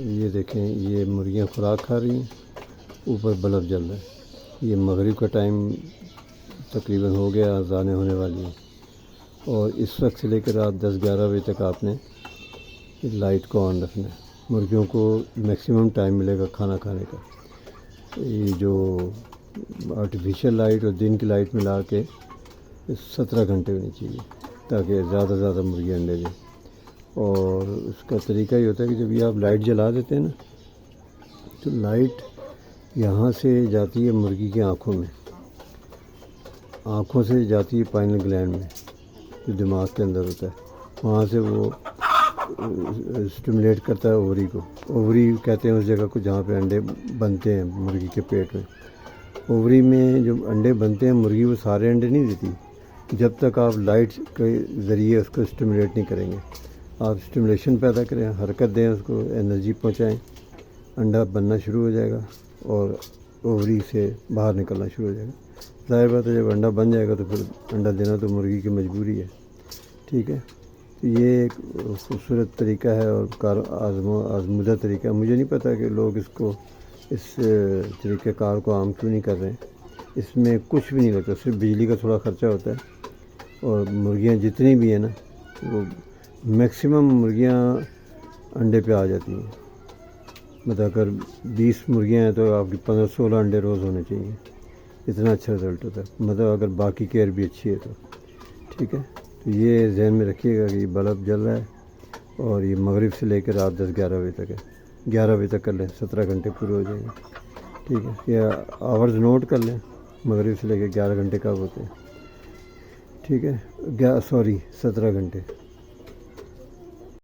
یہ دیکھیں یہ مرغیاں خوراک کھا رہی ہیں، اوپر بلب جل رہا ہے۔ یہ مغرب کا ٹائم تقریباً ہو گیا، اذانیں ہونے والی ہیں، اور اس وقت سے لے کر رات 10-11 بجے تک آپ نے لائٹ کو آن رکھنا ہے۔ مرغیوں کو میکسیمم ٹائم ملے گا کھانا کھانے کا۔ یہ جو آرٹیفیشیل لائٹ اور دن کی لائٹ ملا کے 17 گھنٹے ہونی چاہیے تاکہ زیادہ زیادہ مرغی انڈے دیں۔ اور اس کا طریقہ یہ ہوتا ہے کہ جب یہ آپ لائٹ جلا دیتے ہیں نا، تو لائٹ یہاں سے جاتی ہے مرغی کی آنکھوں میں، آنکھوں سے جاتی ہے پائنل گلینڈ میں جو دماغ کے اندر ہوتا ہے، وہاں سے وہ اسٹیمولیٹ کرتا ہے اووری کو۔ اووری کہتے ہیں اس جگہ کو جہاں پہ انڈے بنتے ہیں مرغی کے پیٹ میں۔ اووری میں جو انڈے بنتے ہیں مرغی وہ سارے انڈے نہیں دیتی جب تک آپ لائٹ کے ذریعے اس کو اسٹیمولیٹ نہیں کریں گے۔ آپ اسٹیمولیشن پیدا کریں، حرکت دیں، اس کو انرجی پہنچائیں، انڈا بننا شروع ہو جائے گا اور اووری سے باہر نکلنا شروع ہو جائے گا۔ ظاہر بات ہے جب انڈا بن جائے گا تو پھر انڈا دینا تو مرغی کی مجبوری ہے، ٹھیک ہے۔ تو یہ ایک خوبصورت طریقہ ہے اور آزمودہ طریقہ ہے۔ مجھے نہیں پتہ کہ لوگ اس طریقہ کار کو عام کیوں نہیں کر رہے ہیں۔ اس میں کچھ بھی نہیں لگتا، صرف بجلی کا تھوڑا خرچہ ہوتا ہے، اور مرغیاں جتنی بھی ہیں نا وہ میکسیمم مرغیاں انڈے پہ آ جاتی ہیں۔ مطلب اگر 20 مرغیاں ہیں تو آپ کی 15-16 انڈے روز ہونے چاہیے، اتنا اچھا رزلٹ ہوتا ہے، مطلب اگر باقی کیئر بھی اچھی ہے تو، ٹھیک ہے۔ تو یہ ذہن میں رکھیے گا کہ یہ بلب جل رہا ہے اور یہ مغرب سے لے کے رات 10-11 بجے تک ہے۔ 11 بجے تک کر لیں، 17 گھنٹے پورے ہو جائیں گے، ٹھیک ہے۔ یہ آورز نوٹ کر لیں، مغرب سے لے کے 11 گھنٹے کب ہوتے ہیں، ٹھیک ہے، 17 گھنٹے۔